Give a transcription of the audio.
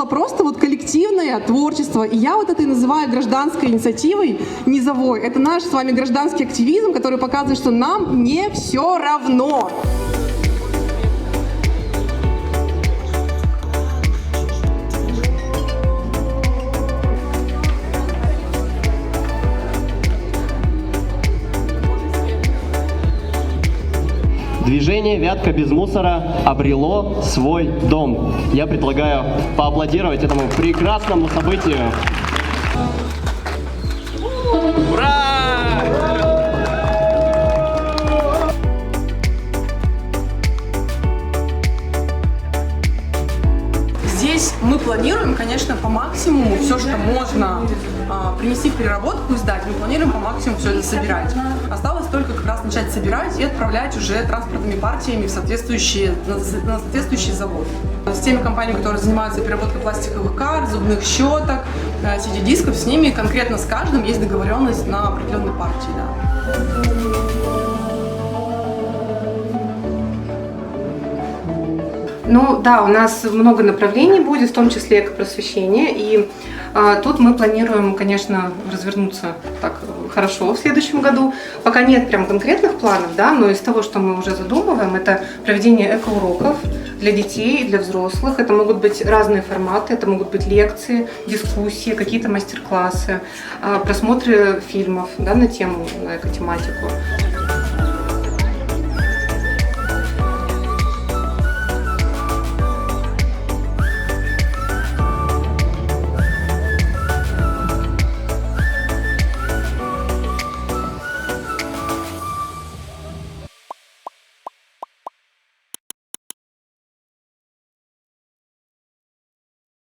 было просто вот коллективное творчество. И я вот это и называю гражданской инициативой низовой. Это наш с вами гражданский активизм, который показывает, что нам не все равно. Движение «Вятка без мусора» обрело свой дом. Я предлагаю поаплодировать этому прекрасному событию. Ура! Здесь мы планируем, конечно, по максимуму все, что можно принести в переработку и сдать. Мы планируем по максимуму все это собирать. Осталось только как раз начать собирать и отправлять уже транспортными партиями на соответствующий завод. С теми компаниями, которые занимаются переработкой пластиковых карт, зубных щеток, CD-дисков, с ними конкретно с каждым есть договоренность на определенной партии. Да. Ну да, у нас много направлений будет, в том числе экопросвещение, и тут мы планируем, конечно, развернуться так хорошо в следующем году. Пока нет прям конкретных планов, да, но из того, что мы уже задумываем, это проведение экоуроков для детей и для взрослых. Это могут быть разные форматы, это могут быть лекции, дискуссии, какие-то мастер-классы, просмотры фильмов, да, на тему, на экотематику.